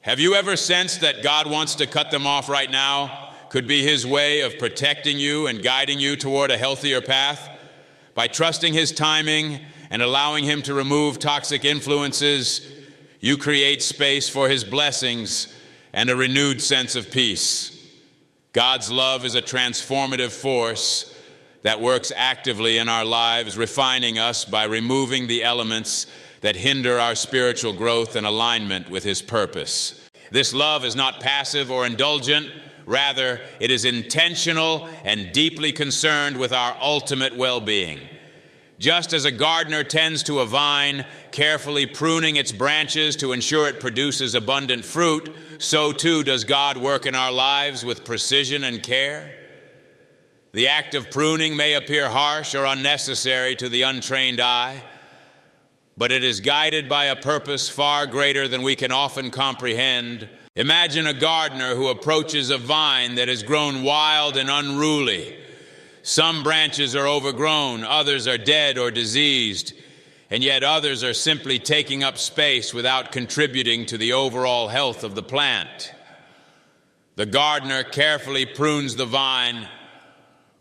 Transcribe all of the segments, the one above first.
Have you ever sensed that God wants to cut them off right now? Could be His way of protecting you and guiding you toward a healthier path? By trusting His timing and allowing Him to remove toxic influences, you create space for His blessings and a renewed sense of peace. God's love is a transformative force that works actively in our lives, refining us by removing the elements that hinder our spiritual growth and alignment with His purpose. This love is not passive or indulgent. Rather, it is intentional and deeply concerned with our ultimate well-being. Just as a gardener tends to a vine, carefully pruning its branches to ensure it produces abundant fruit, so too does God work in our lives with precision and care. The act of pruning may appear harsh or unnecessary to the untrained eye, but it is guided by a purpose far greater than we can often comprehend. Imagine a gardener who approaches a vine that has grown wild and unruly. Some branches are overgrown, others are dead or diseased, and yet others are simply taking up space without contributing to the overall health of the plant. The gardener carefully prunes the vine,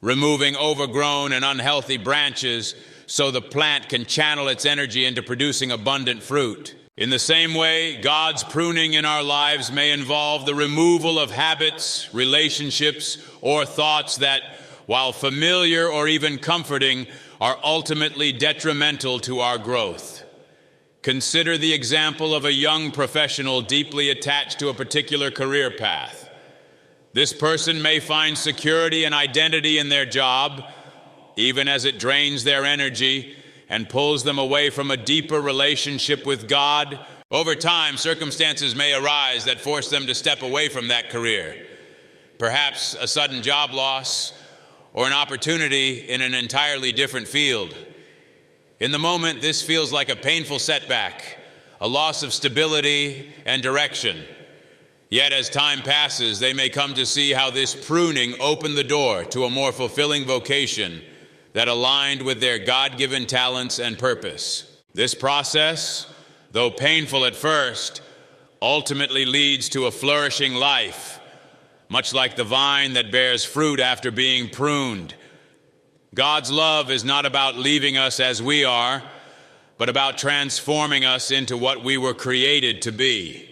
removing overgrown and unhealthy branches so the plant can channel its energy into producing abundant fruit. In the same way, God's pruning in our lives may involve the removal of habits, relationships, or thoughts that, while familiar or even comforting, are ultimately detrimental to our growth. Consider the example of a young professional deeply attached to a particular career path. This person may find security and identity in their job, even as it drains their energy and pulls them away from a deeper relationship with God. Over time, circumstances may arise that force them to step away from that career. Perhaps a sudden job loss, or an opportunity in an entirely different field. In the moment, this feels like a painful setback, a loss of stability and direction. Yet as time passes, they may come to see how this pruning opened the door to a more fulfilling vocation that aligned with their God-given talents and purpose. This process, though painful at first, ultimately leads to a flourishing life, much like the vine that bears fruit after being pruned. God's love is not about leaving us as we are, but about transforming us into what we were created to be.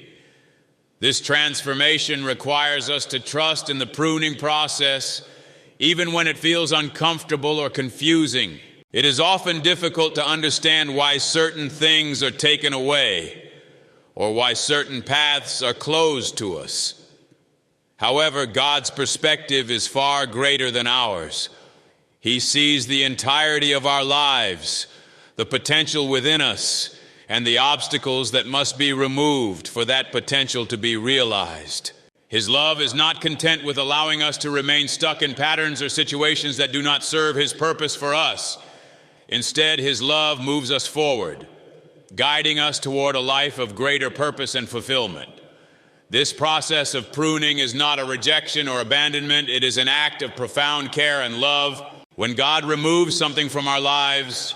This transformation requires us to trust in the pruning process, even when it feels uncomfortable or confusing. It is often difficult to understand why certain things are taken away, or why certain paths are closed to us. However, God's perspective is far greater than ours. He sees the entirety of our lives, the potential within us, and the obstacles that must be removed for that potential to be realized. His love is not content with allowing us to remain stuck in patterns or situations that do not serve His purpose for us. Instead, His love moves us forward, guiding us toward a life of greater purpose and fulfillment. This process of pruning is not a rejection or abandonment. It is an act of profound care and love. When God removes something from our lives,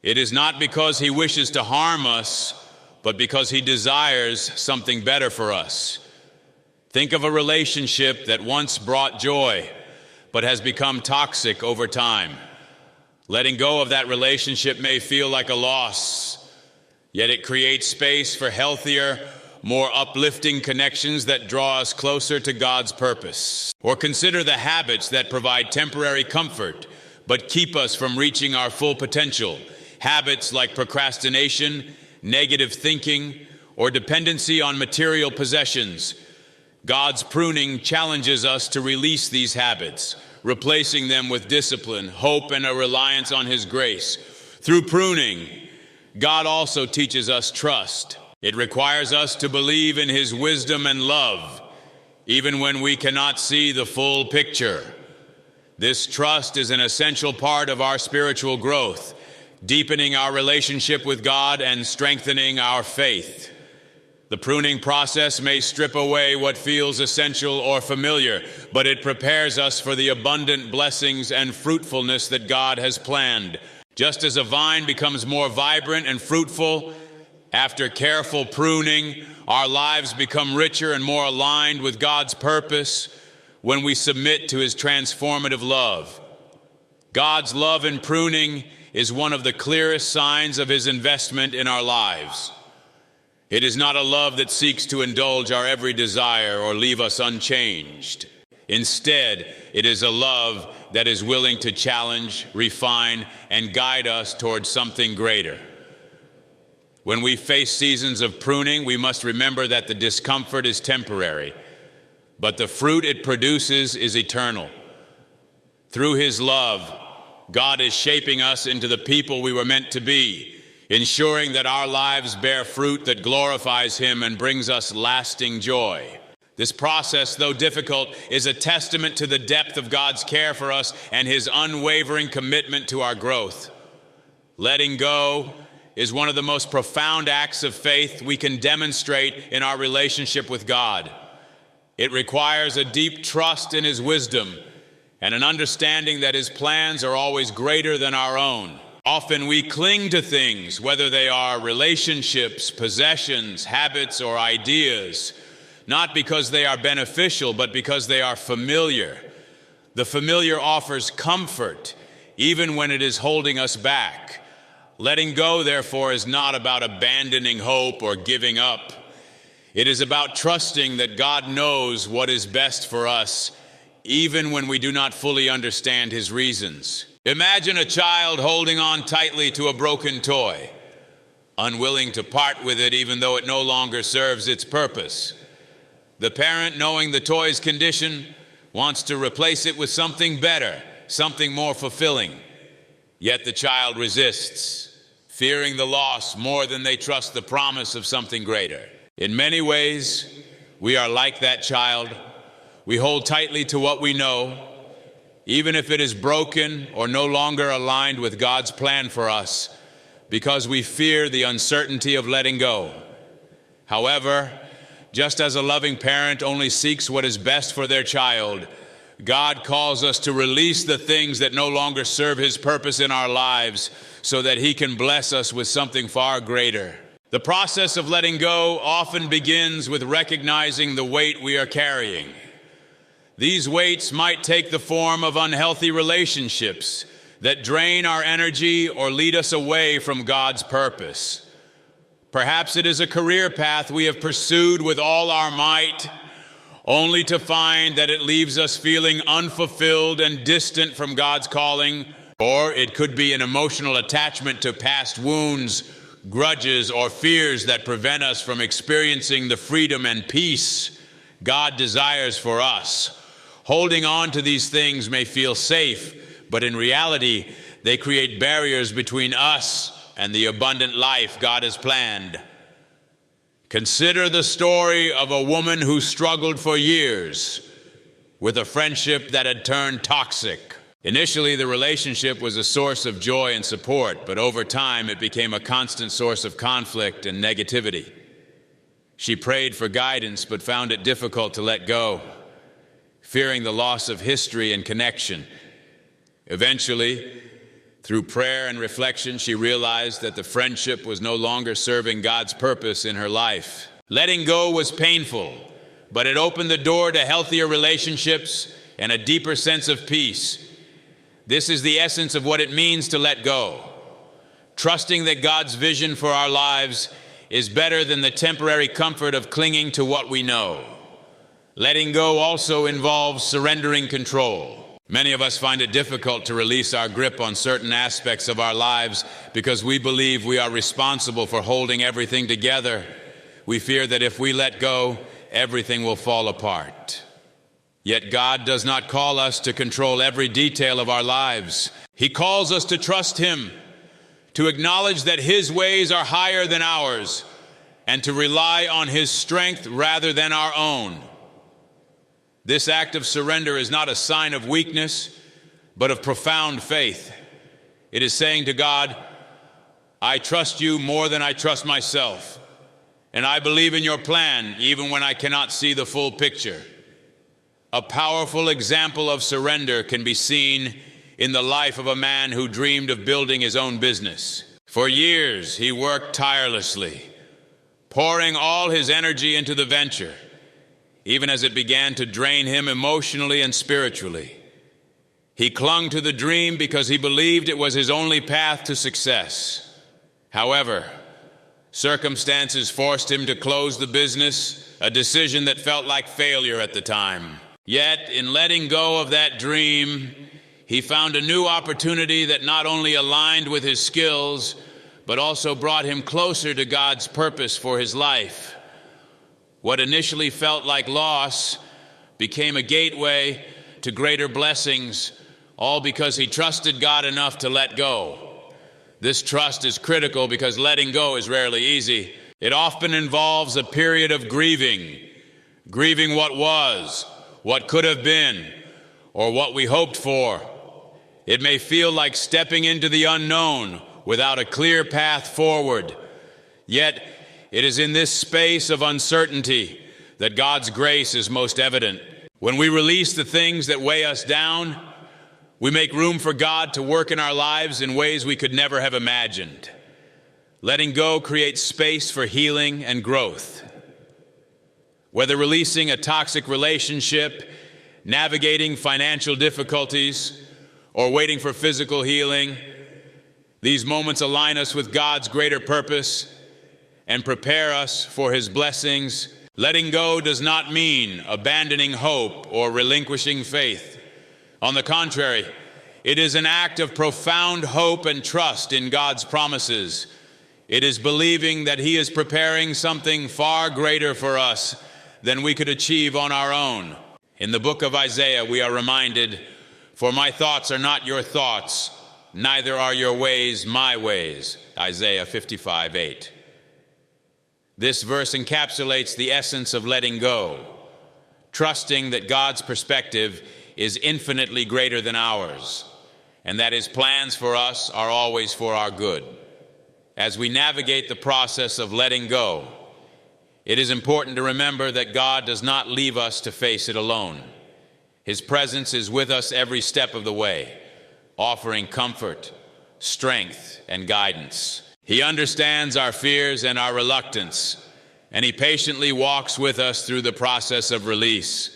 it is not because He wishes to harm us, but because He desires something better for us. Think of a relationship that once brought joy, but has become toxic over time. Letting go of that relationship may feel like a loss, yet it creates space for healthier, more uplifting connections that draw us closer to God's purpose. Or consider the habits that provide temporary comfort, but keep us from reaching our full potential. Habits like procrastination, negative thinking, or dependency on material possessions. God's pruning challenges us to release these habits, replacing them with discipline, hope, and a reliance on His grace. Through pruning, God also teaches us trust. It requires us to believe in His wisdom and love, even when we cannot see the full picture. This trust is an essential part of our spiritual growth, deepening our relationship with God and strengthening our faith. The pruning process may strip away what feels essential or familiar, but it prepares us for the abundant blessings and fruitfulness that God has planned. Just as a vine becomes more vibrant and fruitful After careful pruning, our lives become richer and more aligned with God's purpose when we submit to His transformative love. God's love in pruning is one of the clearest signs of His investment in our lives. It is not a love that seeks to indulge our every desire or leave us unchanged. Instead, it is a love that is willing to challenge, refine, and guide us towards something greater. When we face seasons of pruning, we must remember that the discomfort is temporary, but the fruit it produces is eternal. Through His love, God is shaping us into the people we were meant to be, ensuring that our lives bear fruit that glorifies Him and brings us lasting joy. This process, though difficult, is a testament to the depth of God's care for us and His unwavering commitment to our growth. Letting go is one of the most profound acts of faith we can demonstrate in our relationship with God. It requires a deep trust in His wisdom and an understanding that His plans are always greater than our own. Often we cling to things, whether they are relationships, possessions, habits, or ideas, not because they are beneficial, but because they are familiar. The familiar offers comfort, even when it is holding us back. Letting go, therefore, is not about abandoning hope or giving up. It is about trusting that God knows what is best for us, even when we do not fully understand His reasons. Imagine a child holding on tightly to a broken toy, unwilling to part with it even though it no longer serves its purpose. The parent, knowing the toy's condition, wants to replace it with something better, something more fulfilling. Yet the child resists, fearing the loss more than they trust the promise of something greater. In many ways, we are like that child. We hold tightly to what we know, even if it is broken or no longer aligned with God's plan for us, because we fear the uncertainty of letting go. However, just as a loving parent only seeks what is best for their child, God calls us to release the things that no longer serve His purpose in our lives so that He can bless us with something far greater. The process of letting go often begins with recognizing the weight we are carrying. These weights might take the form of unhealthy relationships that drain our energy or lead us away from God's purpose. Perhaps it is a career path we have pursued with all our might, only to find that it leaves us feeling unfulfilled and distant from God's calling. Or it could be an emotional attachment to past wounds, grudges, or fears that prevent us from experiencing the freedom and peace God desires for us. Holding on to these things may feel safe, but in reality, they create barriers between us and the abundant life God has planned. Consider the story of a woman who struggled for years with a friendship that had turned toxic. Initially, the relationship was a source of joy and support, but over time it became a constant source of conflict and negativity. She prayed for guidance, but found it difficult to let go, fearing the loss of history and connection. Eventually, through prayer and reflection, she realized that the friendship was no longer serving God's purpose in her life. Letting go was painful, but it opened the door to healthier relationships and a deeper sense of peace. This is the essence of what it means to let go. Trusting that God's vision for our lives is better than the temporary comfort of clinging to what we know. Letting go also involves surrendering control. Many of us find it difficult to release our grip on certain aspects of our lives because we believe we are responsible for holding everything together. We fear that if we let go, everything will fall apart. Yet God does not call us to control every detail of our lives. He calls us to trust Him, to acknowledge that His ways are higher than ours, and to rely on His strength rather than our own. This act of surrender is not a sign of weakness, but of profound faith. It is saying to God, I trust you more than I trust myself, and I believe in your plan even when I cannot see the full picture. A powerful example of surrender can be seen in the life of a man who dreamed of building his own business. For years, he worked tirelessly, pouring all his energy into the venture, even as it began to drain him emotionally and spiritually. He clung to the dream because he believed it was his only path to success. However, circumstances forced him to close the business, a decision that felt like failure at the time. Yet, in letting go of that dream, he found a new opportunity that not only aligned with his skills, but also brought him closer to God's purpose for his life. What initially felt like loss became a gateway to greater blessings, all because he trusted God enough to let go. This trust is critical because letting go is rarely easy. It often involves a period of grieving what was, what could have been, or what we hoped for. It may feel like stepping into the unknown without a clear path forward. Yet, it is in this space of uncertainty that God's grace is most evident. When we release the things that weigh us down, we make room for God to work in our lives in ways we could never have imagined. Letting go creates space for healing and growth. Whether releasing a toxic relationship, navigating financial difficulties, or waiting for physical healing, these moments align us with God's greater purpose and prepare us for his blessings. Letting go does not mean abandoning hope or relinquishing faith. On the contrary, it is an act of profound hope and trust in God's promises. It is believing that he is preparing something far greater for us than we could achieve on our own. In the book of Isaiah, we are reminded, "For my thoughts are not your thoughts, neither are your ways my ways." Isaiah 55:8. This verse encapsulates the essence of letting go, trusting that God's perspective is infinitely greater than ours, and that his plans for us are always for our good. As we navigate the process of letting go, it is important to remember that God does not leave us to face it alone. His presence is with us every step of the way, offering comfort, strength, and guidance. He understands our fears and our reluctance, and he patiently walks with us through the process of release.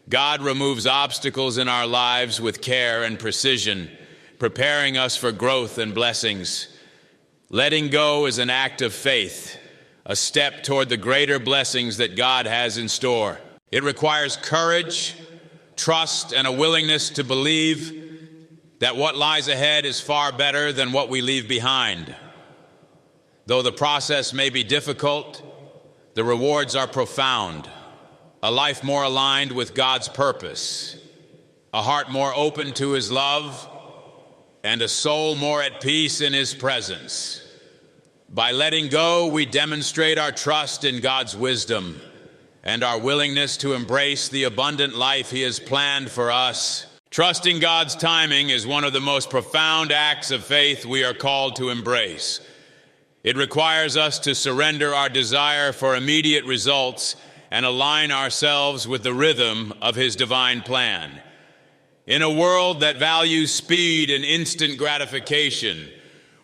God removes obstacles in our lives with care and precision, preparing us for growth and blessings. Letting go is an act of faith, a step toward the greater blessings that God has in store. It requires courage, trust, and a willingness to believe that what lies ahead is far better than what we leave behind. Though the process may be difficult, the rewards are profound. A life more aligned with God's purpose, a heart more open to his love, and a soul more at peace in his presence. By letting go, we demonstrate our trust in God's wisdom and our willingness to embrace the abundant life he has planned for us. Trusting God's timing is one of the most profound acts of faith we are called to embrace. It requires us to surrender our desire for immediate results and align ourselves with the rhythm of his divine plan. In a world that values speed and instant gratification,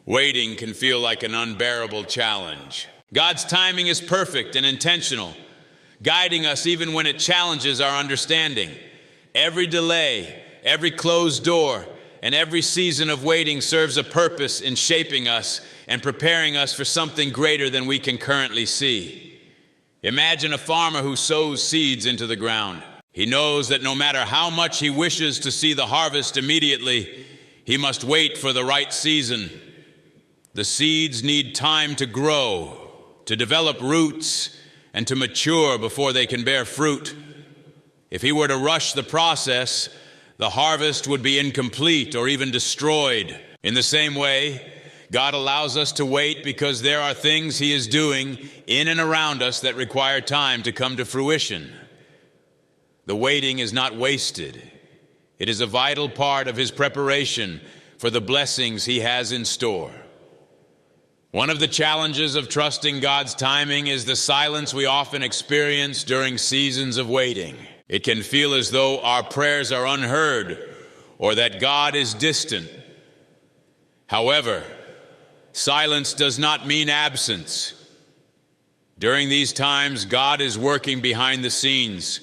waiting can feel like an unbearable challenge. God's timing is perfect and intentional, guiding us even when it challenges our understanding. Every delay, every closed door, and every season of waiting serves a purpose in shaping us and preparing us for something greater than we can currently see. Imagine a farmer who sows seeds into the ground. He knows that no matter how much he wishes to see the harvest immediately, he must wait for the right season. The seeds need time to grow, to develop roots, and to mature before they can bear fruit. If he were to rush the process, the harvest would be incomplete or even destroyed. In the same way, God allows us to wait because there are things he is doing in and around us that require time to come to fruition. The waiting is not wasted. It is a vital part of his preparation for the blessings he has in store. One of the challenges of trusting God's timing is the silence we often experience during seasons of waiting. It can feel as though our prayers are unheard or that God is distant. However, silence does not mean absence. During these times, God is working behind the scenes,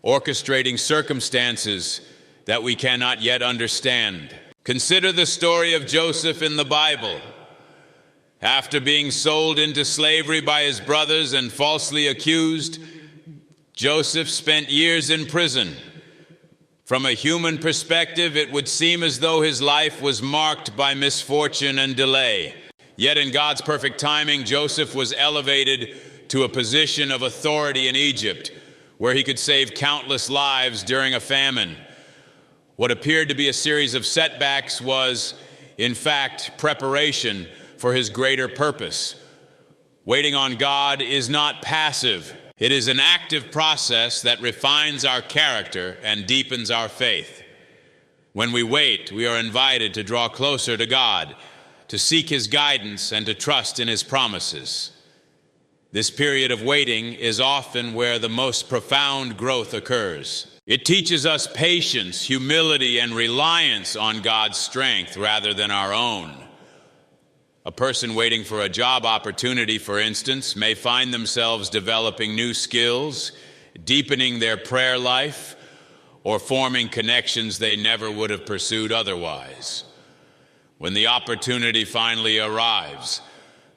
orchestrating circumstances that we cannot yet understand. Consider the story of Joseph in the Bible. After being sold into slavery by his brothers and falsely accused, Joseph spent years in prison. From a human perspective, it would seem as though his life was marked by misfortune and delay. Yet in God's perfect timing, Joseph was elevated to a position of authority in Egypt, where he could save countless lives during a famine. What appeared to be a series of setbacks was, in fact, preparation for his greater purpose. Waiting on God is not passive. It is an active process that refines our character and deepens our faith. When we wait, we are invited to draw closer to God, to seek His guidance, and to trust in His promises. This period of waiting is often where the most profound growth occurs. It teaches us patience, humility, and reliance on God's strength rather than our own. A person waiting for a job opportunity, for instance, may find themselves developing new skills, deepening their prayer life, or forming connections they never would have pursued otherwise. When the opportunity finally arrives,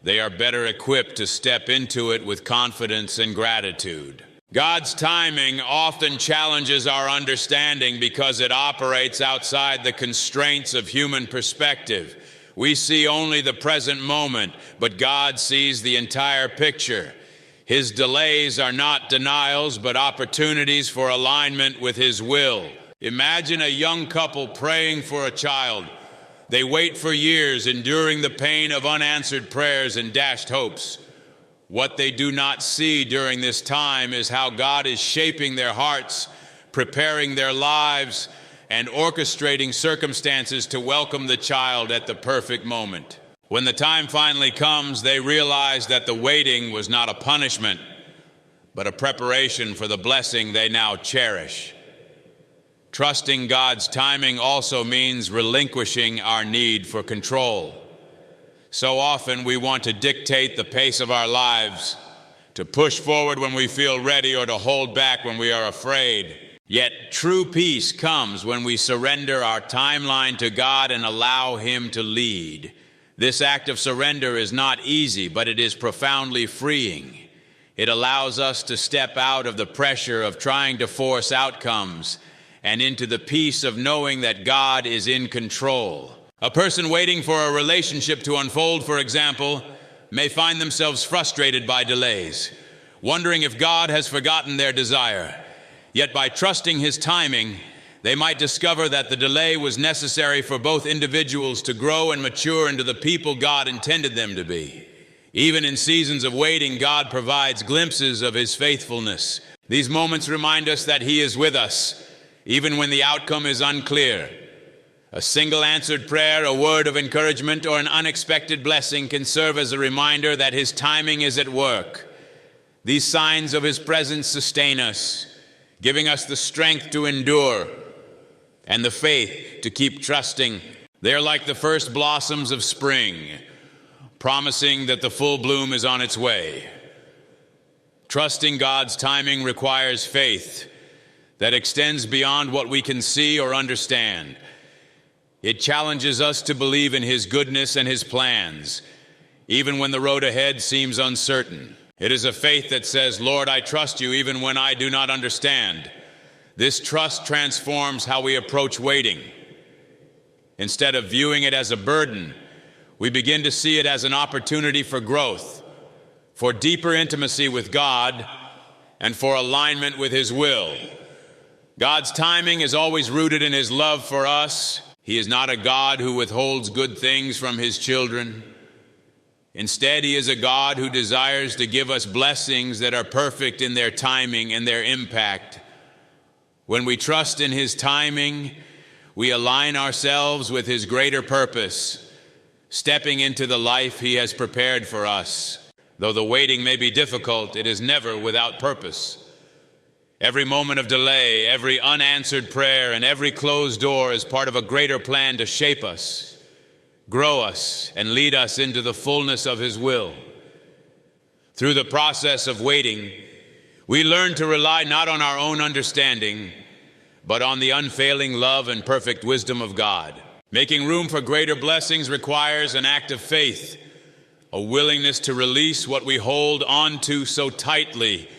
they are better equipped to step into it with confidence and gratitude. God's timing often challenges our understanding because it operates outside the constraints of human perspective. We see only the present moment, but God sees the entire picture. His delays are not denials, but opportunities for alignment with His will. Imagine a young couple praying for a child. They wait for years, enduring the pain of unanswered prayers and dashed hopes. What they do not see during this time is how God is shaping their hearts, preparing their lives, and orchestrating circumstances to welcome the child at the perfect moment. When the time finally comes, they realize that the waiting was not a punishment, but a preparation for the blessing they now cherish. Trusting God's timing also means relinquishing our need for control. So often we want to dictate the pace of our lives, to push forward when we feel ready or to hold back when we are afraid. Yet true peace comes when we surrender our timeline to God and allow Him to lead. This act of surrender is not easy, but it is profoundly freeing. It allows us to step out of the pressure of trying to force outcomes and into the peace of knowing that God is in control. A person waiting for a relationship to unfold, for example, may find themselves frustrated by delays, wondering if God has forgotten their desire. Yet by trusting His timing, they might discover that the delay was necessary for both individuals to grow and mature into the people God intended them to be. Even in seasons of waiting, God provides glimpses of His faithfulness. These moments remind us that He is with us, even when the outcome is unclear. A single answered prayer, a word of encouragement, or an unexpected blessing can serve as a reminder that His timing is at work. These signs of His presence sustain us, giving us the strength to endure and the faith to keep trusting. They are like the first blossoms of spring, promising that the full bloom is on its way. Trusting God's timing requires faith that extends beyond what we can see or understand. It challenges us to believe in His goodness and His plans, even when the road ahead seems uncertain. It is a faith that says, Lord, I trust You even when I do not understand. This trust transforms how we approach waiting. Instead of viewing it as a burden, we begin to see it as an opportunity for growth, for deeper intimacy with God, and for alignment with His will. God's timing is always rooted in His love for us. He is not a God who withholds good things from His children. Instead, He is a God who desires to give us blessings that are perfect in their timing and their impact. When we trust in His timing, we align ourselves with His greater purpose, stepping into the life He has prepared for us. Though the waiting may be difficult, it is never without purpose. Every moment of delay, every unanswered prayer, and every closed door is part of a greater plan to shape us, grow us, and lead us into the fullness of His will. Through the process of waiting, we learn to rely not on our own understanding, but on the unfailing love and perfect wisdom of God. Making room for greater blessings requires an act of faith, a willingness to release what we hold onto so tightly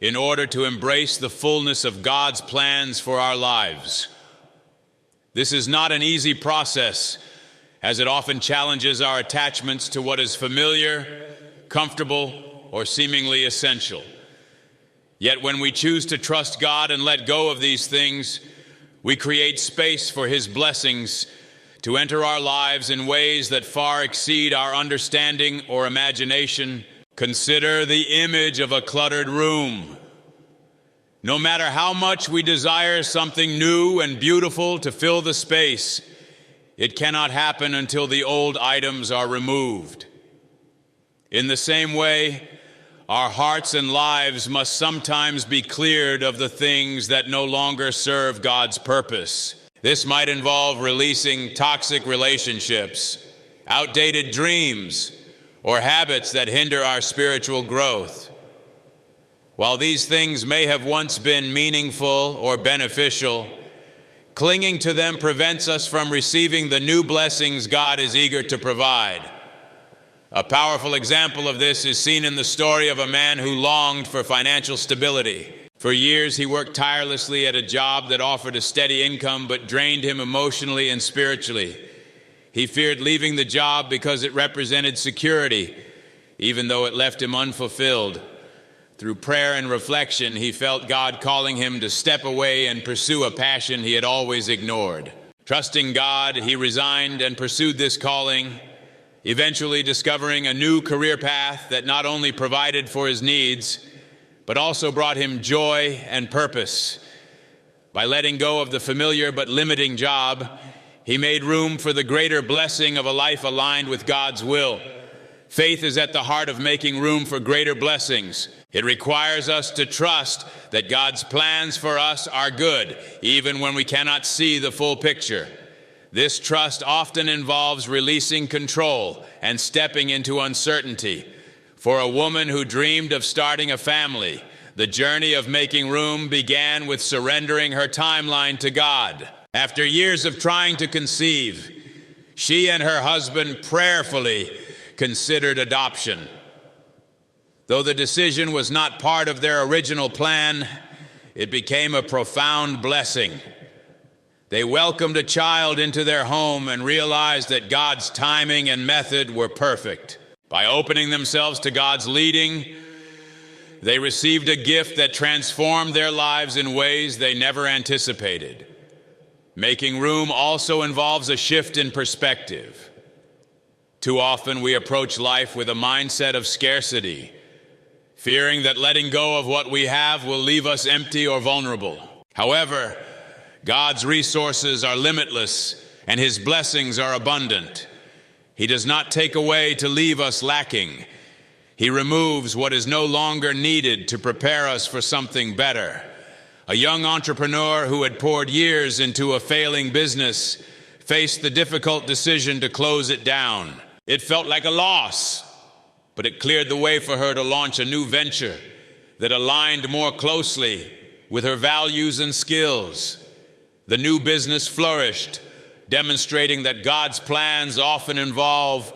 in order to embrace the fullness of God's plans for our lives. This is not an easy process, as it often challenges our attachments to what is familiar, comfortable, or seemingly essential. Yet when we choose to trust God and let go of these things, we create space for His blessings to enter our lives in ways that far exceed our understanding or imagination. Consider the image of a cluttered room. No matter how much we desire something new and beautiful to fill the space, it cannot happen until the old items are removed. In the same way, our hearts and lives must sometimes be cleared of the things that no longer serve God's purpose. This might involve releasing toxic relationships, outdated dreams, or habits that hinder our spiritual growth. While these things may have once been meaningful or beneficial, clinging to them prevents us from receiving the new blessings God is eager to provide. A powerful example of this is seen in the story of a man who longed for financial stability. For years, he worked tirelessly at a job that offered a steady income but drained him emotionally and spiritually. He feared leaving the job because it represented security, even though it left him unfulfilled. Through prayer and reflection, he felt God calling him to step away and pursue a passion he had always ignored. Trusting God, he resigned and pursued this calling, eventually discovering a new career path that not only provided for his needs, but also brought him joy and purpose. By letting go of the familiar but limiting job, he made room for the greater blessing of a life aligned with God's will. Faith is at the heart of making room for greater blessings. It requires us to trust that God's plans for us are good, even when we cannot see the full picture. This trust often involves releasing control and stepping into uncertainty. For a woman who dreamed of starting a family, the journey of making room began with surrendering her timeline to God. After years of trying to conceive, she and her husband prayerfully considered adoption. Though the decision was not part of their original plan, it became a profound blessing. They welcomed a child into their home and realized that God's timing and method were perfect. By opening themselves to God's leading, they received a gift that transformed their lives in ways they never anticipated. Making room also involves a shift in perspective. Too often we approach life with a mindset of scarcity, fearing that letting go of what we have will leave us empty or vulnerable. However, God's resources are limitless and His blessings are abundant. He does not take away to leave us lacking. He removes what is no longer needed to prepare us for something better. A young entrepreneur who had poured years into a failing business faced the difficult decision to close it down. It felt like a loss, but it cleared the way for her to launch a new venture that aligned more closely with her values and skills. The new business flourished, demonstrating that God's plans often involve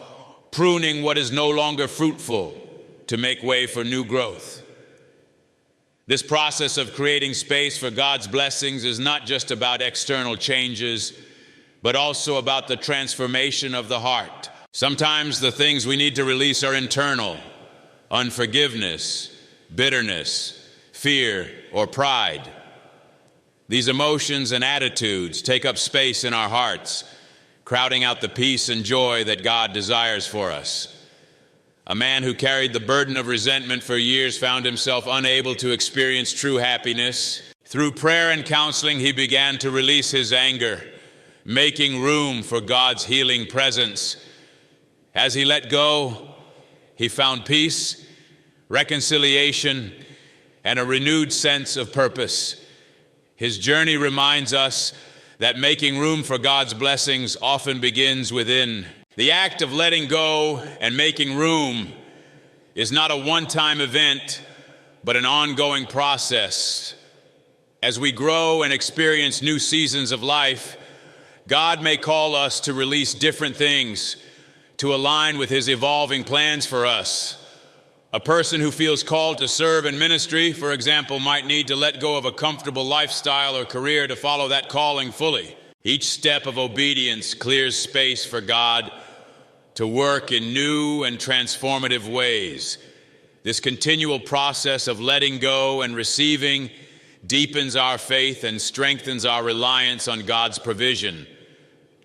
pruning what is no longer fruitful to make way for new growth. This process of creating space for God's blessings is not just about external changes, but also about the transformation of the heart. Sometimes the things we need to release are internal: unforgiveness, bitterness, fear, or pride. These emotions and attitudes take up space in our hearts, crowding out the peace and joy that God desires for us. A man who carried the burden of resentment for years found himself unable to experience true happiness. Through prayer and counseling, he began to release his anger, making room for God's healing presence. As he let go, he found peace, reconciliation, and a renewed sense of purpose. His journey reminds us that making room for God's blessings often begins within. The act of letting go and making room is not a one-time event, but an ongoing process. As we grow and experience new seasons of life, God may call us to release different things to align with His evolving plans for us. A person who feels called to serve in ministry, for example, might need to let go of a comfortable lifestyle or career to follow that calling fully. Each step of obedience clears space for God to work in new and transformative ways. This continual process of letting go and receiving deepens our faith and strengthens our reliance on God's provision.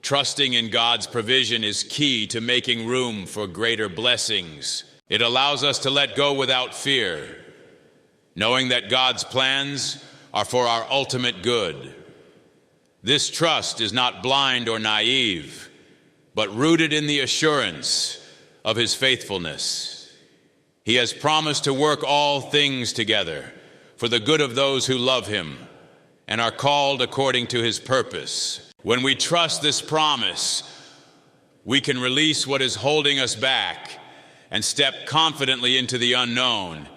Trusting in God's provision is key to making room for greater blessings. It allows us to let go without fear, knowing that God's plans are for our ultimate good. This trust is not blind or naive, but rooted in the assurance of His faithfulness. He has promised to work all things together for the good of those who love Him and are called according to His purpose. When we trust this promise, we can release what is holding us back and step confidently into the unknown,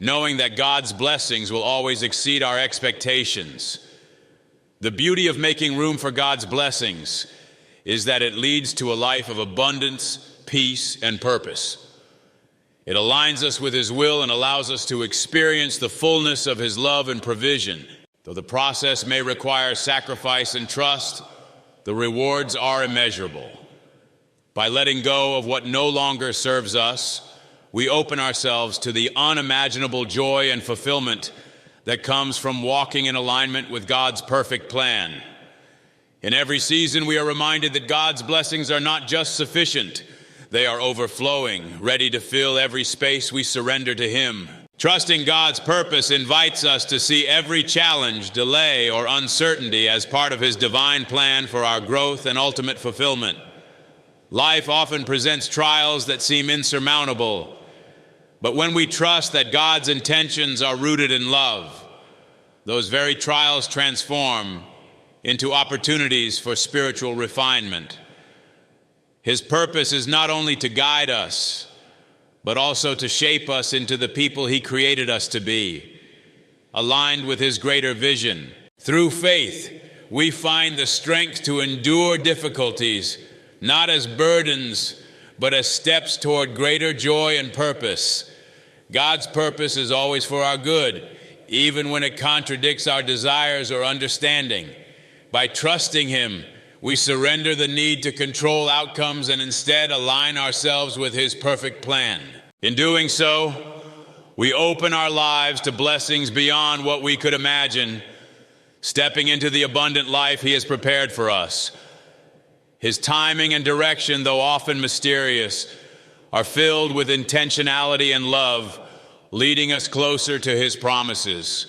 knowing that God's blessings will always exceed our expectations. The beauty of making room for God's blessings is that it leads to a life of abundance, peace, and purpose. It aligns us with His will and allows us to experience the fullness of His love and provision. Though the process may require sacrifice and trust, the rewards are immeasurable. By letting go of what no longer serves us, we open ourselves to the unimaginable joy and fulfillment that comes from walking in alignment with God's perfect plan. In every season, we are reminded that God's blessings are not just sufficient, they are overflowing, ready to fill every space we surrender to Him. Trusting God's purpose invites us to see every challenge, delay, or uncertainty as part of His divine plan for our growth and ultimate fulfillment. Life often presents trials that seem insurmountable, but when we trust that God's intentions are rooted in love, those very trials transform into opportunities for spiritual refinement. His purpose is not only to guide us, but also to shape us into the people He created us to be, aligned with His greater vision. Through faith, we find the strength to endure difficulties, not as burdens, but as steps toward greater joy and purpose. God's purpose is always for our good, even when it contradicts our desires or understanding. By trusting Him, we surrender the need to control outcomes and instead align ourselves with His perfect plan. In doing so, we open our lives to blessings beyond what we could imagine, stepping into the abundant life He has prepared for us. His timing and direction, though often mysterious, are filled with intentionality and love, leading us closer to His promises.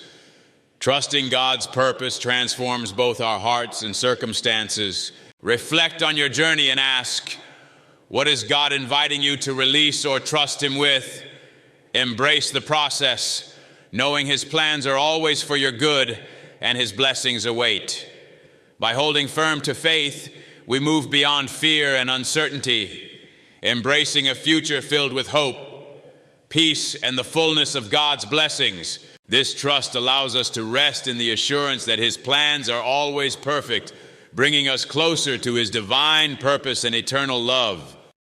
Trusting God's purpose transforms both our hearts and circumstances. Reflect on your journey and ask, what is God inviting you to release or trust Him with? Embrace the process, knowing His plans are always for your good and His blessings await. By holding firm to faith, we move beyond fear and uncertainty, embracing a future filled with hope, peace, and the fullness of God's blessings. This trust allows us to rest in the assurance that His plans are always perfect, bringing us closer to His divine purpose and eternal love.